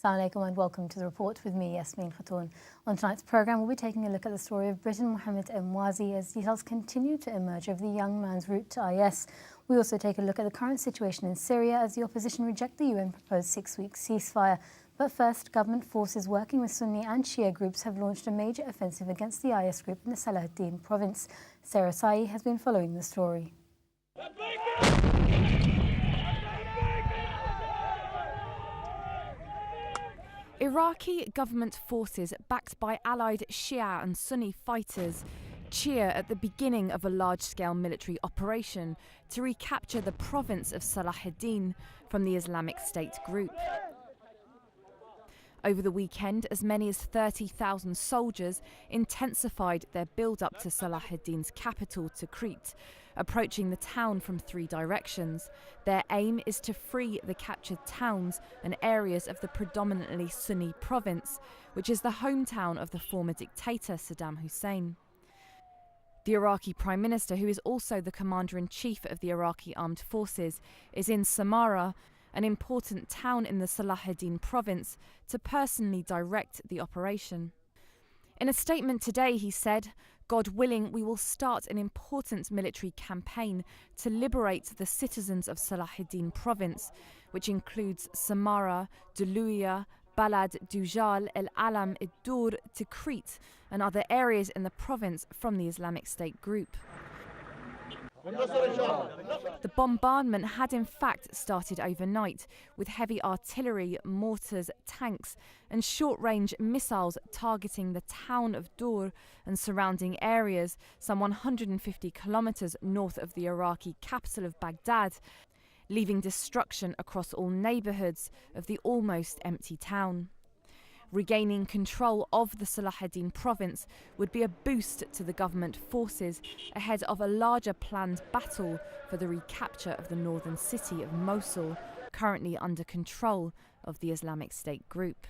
Assalamu alaikum and welcome to The Report with me, Yasmin Khatun. On tonight's programme, we'll be taking a look at the story of Britain Mohammed Emwazi as details continue to emerge of the young man's route to IS. We also take a look at the current situation in Syria as the opposition reject the UN proposed 6-week ceasefire. But first, government forces working with Sunni and Shia groups have launched a major offensive against the IS group in the Salahuddin province. Sarah Saey has been following the story. Iraqi government forces, backed by allied Shia and Sunni fighters, cheer at the beginning of a large-scale military operation to recapture the province of Salahuddin from the Islamic State group. Over the weekend, as many as 30,000 soldiers intensified their build-up to Salahuddin's capital, Tikrit, approaching the town from 3 directions. Their aim is to free the captured towns and areas of the predominantly Sunni province, which is the hometown of the former dictator Saddam Hussein. The Iraqi Prime Minister, who is also the Commander-in-Chief of the Iraqi Armed Forces, is in Samarra, an important town in the Salahuddin province, to personally direct the operation. In a statement today, he said, "God willing, we will start an important military campaign to liberate the citizens of Salahuddin province, which includes Samarra, Duluya, Balad, Dujal, El Alam, Iddur, Tikrit, and other areas in the province from the Islamic State group." The bombardment had in fact started overnight, with heavy artillery, mortars, tanks and short-range missiles targeting the town of Dur and surrounding areas some 150 kilometres north of the Iraqi capital of Baghdad, leaving destruction across all neighbourhoods of the almost empty town. Regaining control of the Salahuddin province would be a boost to the government forces ahead of a larger planned battle for the recapture of the northern city of Mosul, currently under control of the Islamic State group.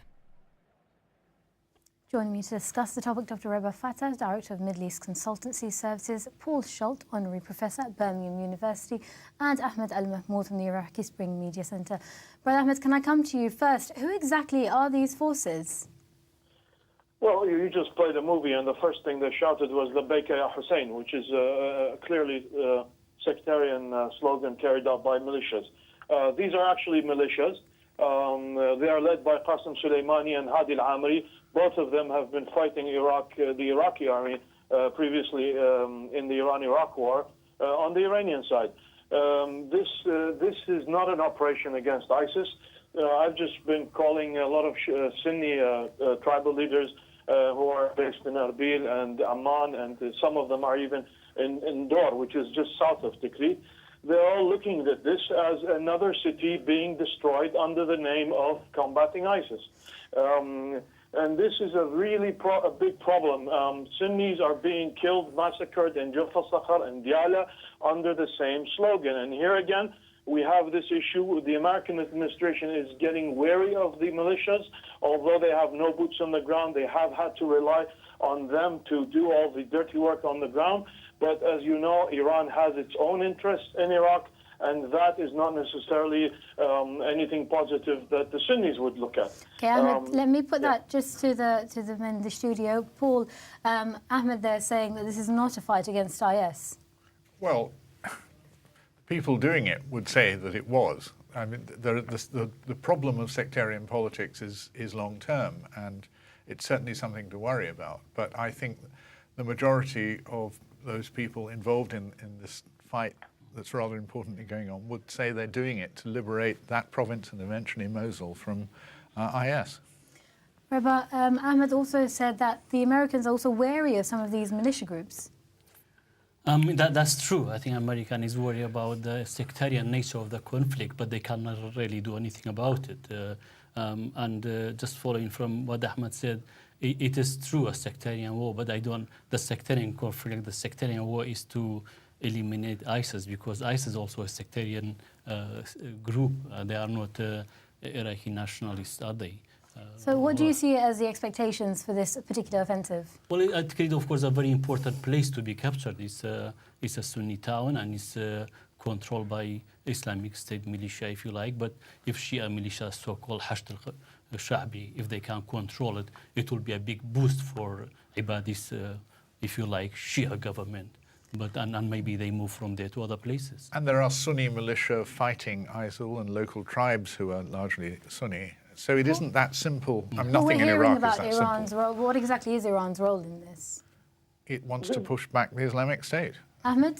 Joining me to discuss the topic, Dr Rebwar Fatah, Director of Middle East Consultancy Services, Paul Schulte, Honorary Professor at Birmingham University, and Ahmed Mahmoud from the Iraqi Spring Media Centre. Brother Ahmed, can I come to you first? Who exactly are these forces? Well, you just played a movie, and the first thing they shouted was Labbaik ya Hussein, which is clearly a sectarian slogan carried out by militias. These are actually militias. They are led by Qasim Soleimani and Hadi al-Amri. Both of them have been fighting the Iraqi army previously in the Iran-Iraq war on the Iranian side. This is not an operation against ISIS. I've just been calling a lot of Sunni tribal leaders who are based in Erbil and Amman, and some of them are even in Dor, which is just south of Tikrit. They're all looking at this as another city being destroyed under the name of combating ISIS. And this is a really big problem. Sunnis are being killed, massacred in Jaffa Sakhar and Diyala under the same slogan. And here again, we have this issue. The American administration is getting wary of the militias. Although they have no boots on the ground, they have had to rely on them to do all the dirty work on the ground. But as you know, Iran has its own interests in Iraq, and that is not necessarily anything positive that the Sunnis would look at. Okay, Ahmed, let me put that just to the men in the studio. Paul, Ahmed there saying that this is not a fight against IS. Well, people doing it would say that it was. I mean, the problem of sectarian politics is long-term, and it's certainly something to worry about. But I think the majority of those people involved in this fight that's rather importantly going on would say they're doing it to liberate that province and eventually Mosul from IS. Rebwar, Ahmed also said that the Americans are also wary of some of these militia groups. That's true. I think American is worried about the sectarian nature of the conflict, but they cannot really do anything about it. Just following from what Ahmed said, it is true a sectarian war, but the sectarian conflict, the sectarian war is to eliminate ISIS, because ISIS is also a sectarian group. They are not Iraqi nationalists, are they? So what do you see as the expectations for this particular offensive? Well, Tikrit, of course, a very important place to be captured. It's a Sunni town, and it's controlled by Islamic State militia, if you like. But if Shia militia, so-called Sha'bi, if they can control it, it will be a big boost for Ibadi's, if you like, Shia government. But and maybe they move from there to other places. And there are Sunni militia fighting ISIL and local tribes who are largely Sunni. So it isn't that simple. I mean, nothing in Iraq is that simple. Iran's role. What exactly is Iran's role in this? It wants to push back the Islamic State. Ahmed?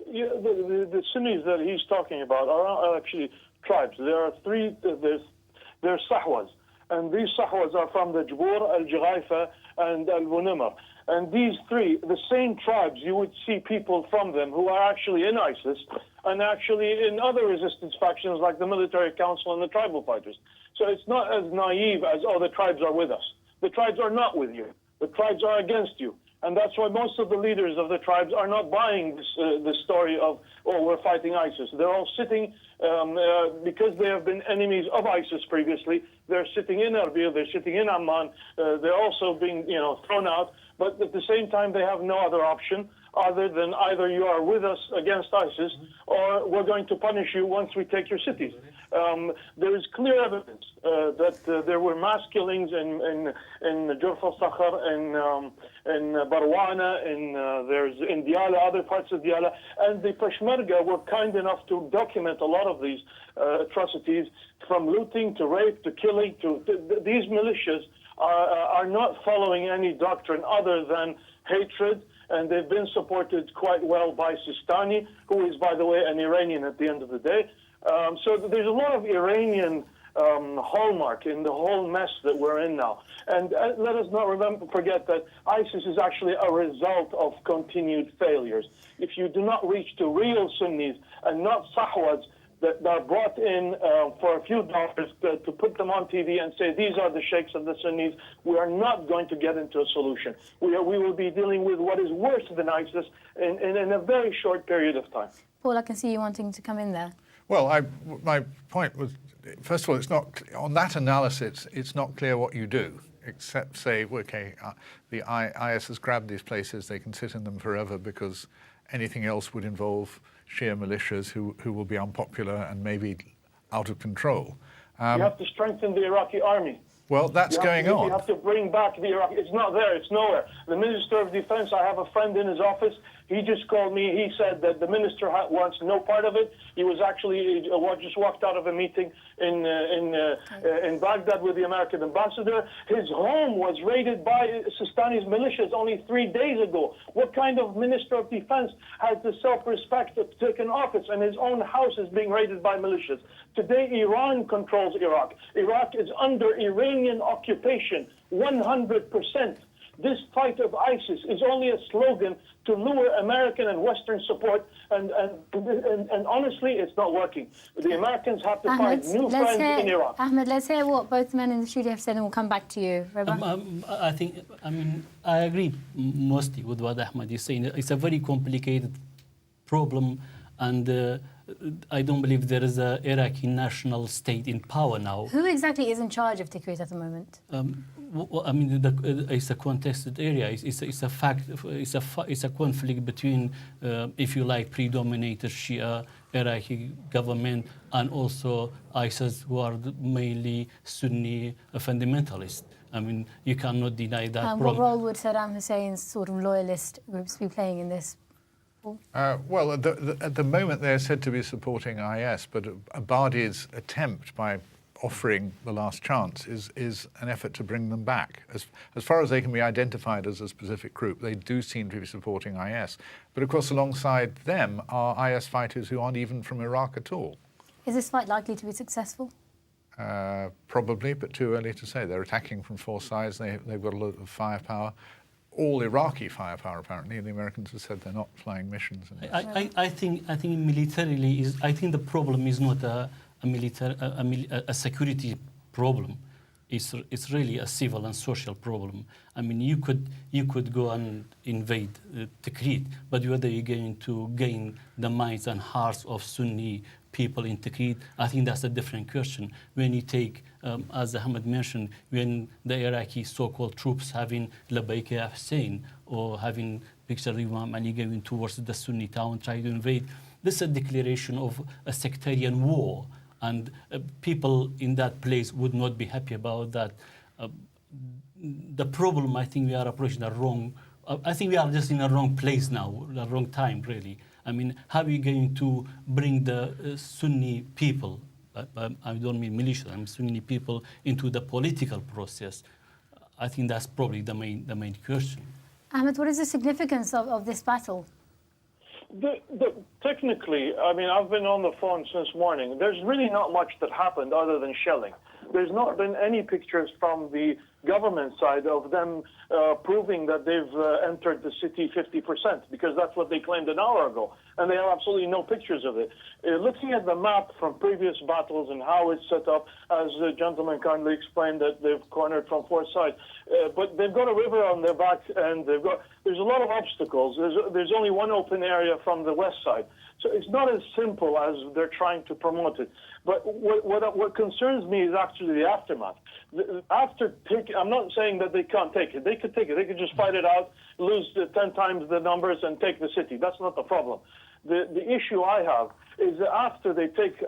Yeah, the Sunnis that he's talking about are actually tribes. There are three. There's Sahwas, and these Sahwas are from the Jabur, Al-Jughaifa, and Al-Bunimar. And these three, the same tribes, you would see people from them who are actually in ISIS and actually in other resistance factions like the Military Council and the tribal fighters. So it's not as naive as, oh, the tribes are with us. The tribes are not with you. The tribes are against you. And that's why most of the leaders of the tribes are not buying this story of, oh, we're fighting ISIS. They're all sitting, because they have been enemies of ISIS previously, they're sitting in Erbil, they're sitting in Amman, they're also being, thrown out. But at the same time, they have no other option other than either you are with us against ISIS or we're going to punish you once we take your cities. There is clear evidence that there were mass killings in Jurf al-Sakhar, in Barwana, in Diyala, other parts of Diyala, and the Peshmerga were kind enough to document a lot of these atrocities, from looting to rape to killing. These militias are not following any doctrine other than hatred, and they've been supported quite well by Sistani, who is, by the way, an Iranian at the end of the day. So there's a lot of Iranian hallmark in the whole mess that we're in now. And let us not forget that ISIS is actually a result of continued failures. If you do not reach to real Sunnis and not Sahwads that are brought in for a few dollars to put them on TV and say, these are the sheikhs of the Sunnis, we are not going to get into a solution. We will be dealing with what is worse than ISIS in a very short period of time. Paul, I can see you wanting to come in there. Well, my point was, first of all, it's not on that analysis. It's not clear what you do, except say, okay, the IS has grabbed these places; they can sit in them forever because anything else would involve Shia militias who will be unpopular and maybe out of control. You have to strengthen the Iraqi army. Well, that's going on. You have to bring back the Iraqi. It's not there. It's nowhere. The Minister of Defense, I have a friend in his office. He just called me. He said that the minister wants no part of it. He was actually just walked out of a meeting in Baghdad with the American ambassador. His home was raided by Sistani's militias only 3 days ago. What kind of Minister of Defense has the self-respect to take an office and his own house is being raided by militias? Today, Iran controls Iraq. Iraq is under Iranian occupation, 100%. This fight of ISIS is only a slogan to lure American and Western support, and honestly, it's not working. The Americans have to find new friends in Iraq. Ahmed, let's hear what both men in the studio have said, and we'll come back to you. I agree mostly with what Ahmed is saying. It's a very complicated problem, and I don't believe there is an Iraqi national state in power now. Who exactly is in charge of Tikrit at the moment? It's a contested area. It's a fact. It's a conflict between, if you like, predominated Shia Iraqi government and also ISIS, who are mainly Sunni fundamentalists. I mean, you cannot deny that. And what role would Saddam Hussein's sort of loyalist groups be playing in this? Well, at the moment they're said to be supporting IS, but Abadi's attempt by offering the last chance is an effort to bring them back. As far as they can be identified as a specific group, they do seem to be supporting IS. But of course, alongside them are IS fighters who aren't even from Iraq at all. Is this fight likely to be successful? Probably, but too early to say. They're attacking from four sides. They've got a lot of firepower. All Iraqi firepower, apparently, and the Americans have said they're not flying missions. I think militarily I think the problem is not a security problem. It's really a civil and social problem. I mean, you could go and invade Tikrit, but whether you're going to gain the minds and hearts of Sunni people in Tikrit, I think that's a different question. When you take, as Ahmed mentioned, when the Iraqi so-called troops having Labbaik ya Hussein or having picture of Imam Ali going towards the Sunni town, trying to invade, this is a declaration of a sectarian war. and people in that place would not be happy about that. The problem, I think we are approaching the wrong. I think we are just in the wrong place now, the wrong time, really. I mean, how are you going to bring the Sunni people? I don't mean militia. I mean Sunni people into the political process. I think that's probably the main question. Ahmed, what is the significance of this battle? Technically, I mean, I've been on the phone since morning. There's really not much that happened other than shelling. There's not been any pictures from the government side of them proving that they've entered the city 50%, because that's what they claimed an hour ago, and they have absolutely no pictures of it. Looking at the map from previous battles and how it's set up, as the gentleman kindly explained, that they've cornered from four sides, but they've got a river on their back, and there's a lot of obstacles. There's only one open area from the west side. So it's not as simple as they're trying to promote it. But what concerns me is actually the aftermath. I'm not saying that they can't take it. They could take it. They could just fight it out, lose 10 times the numbers, and take the city. That's not the problem. The issue I have is that after they take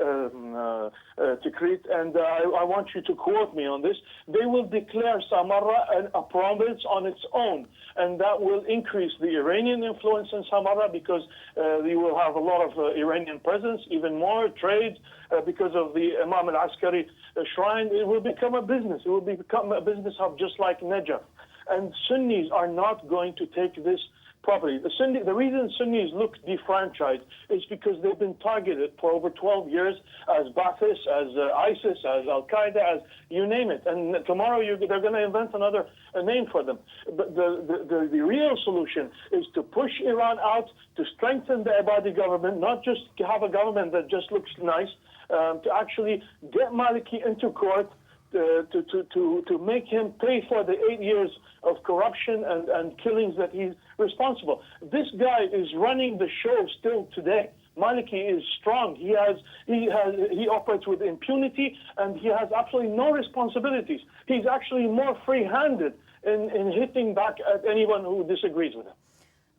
Tikrit, and I want you to quote me on this, they will declare Samarra a province on its own, and that will increase the Iranian influence in Samarra, because you will have a lot of Iranian presence, even more trade, because of the Imam al-Askari shrine. It will become a business. It will become a business hub just like Najaf. And Sunnis are not going to take this property. The reason Sunnis look defranchised is because they've been targeted for over 12 years as Ba'athis, as ISIS, as Al-Qaeda, as you name it. And tomorrow they're going to invent another name for them. But the real solution is to push Iran out, to strengthen the Abadi government, not just to have a government that just looks nice, to actually get Maliki into court, to make him pay for the 8 years of corruption and killings that he's responsible. This guy is running the show still today. Maliki is strong. He operates with impunity, and he has absolutely no responsibilities. He's actually more free-handed in hitting back at anyone who disagrees with him.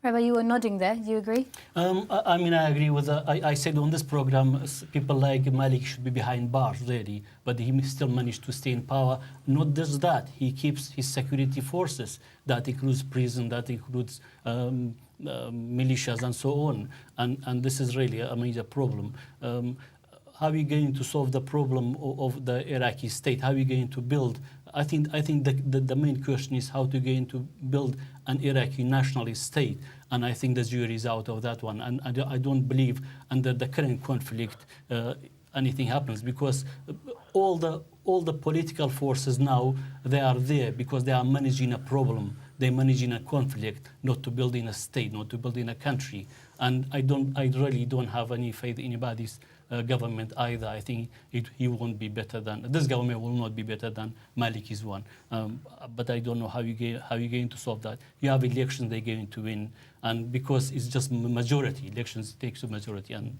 Rebwar, you were nodding there. Do you agree? I mean, I agree with that. I said on this program, people like Malik should be behind bars, really, but he still managed to stay in power. Not just that, he keeps his security forces. That includes prison, that includes militias and so on. And this is really a major problem. How are we going to solve the problem of the Iraqi state? How are we going to build? I think the main question is how to going to build an Iraqi nationalist state, and I think the jury is out of that one. And I don't believe under the current conflict anything happens, because all the political forces now, they are there because they are managing a problem. They're managing a conflict, not to build in a state, not to build in a country. And I really don't have any faith in anybody's government either. I think he won't be better than, this government will not be better than Maliki's one. But I don't know how you're going to solve that. You have elections they're going to win, and because it's just majority, elections takes a majority. And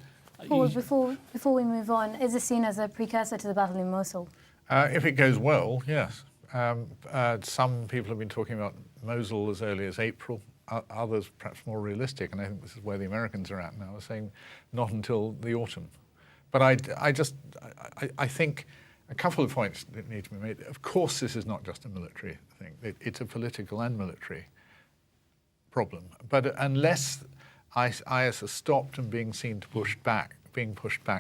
Paul, before we move on, is this seen as a precursor to the battle in Mosul? If it goes well, yes. Some people have been talking about Mosul as early as April. Others, perhaps more realistic, and I think this is where the Americans are at now, are saying not until the autumn. But I think a couple of points that need to be made. Of course, this is not just a military thing. It's a political and military problem. But unless IS has stopped and being pushed back,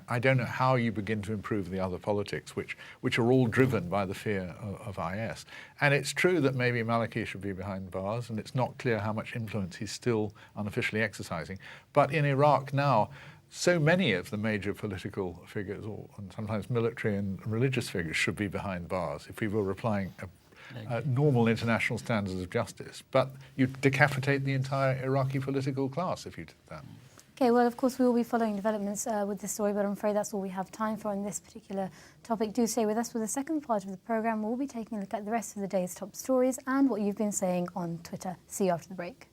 I don't know how you begin to improve the other politics, which are all driven by the fear of IS. And it's true that maybe Maliki should be behind bars, and it's not clear how much influence he's still unofficially exercising. But in Iraq now, so many of the major political figures, and sometimes military and religious figures, should be behind bars if we were applying normal international standards of justice. But you decapitate the entire Iraqi political class if you did that. Okay, well, of course, we will be following developments with this story, but I'm afraid that's all we have time for on this particular topic. Do stay with us for the second part of the programme. We'll be taking a look at the rest of the day's top stories and what you've been saying on Twitter. See you after the break.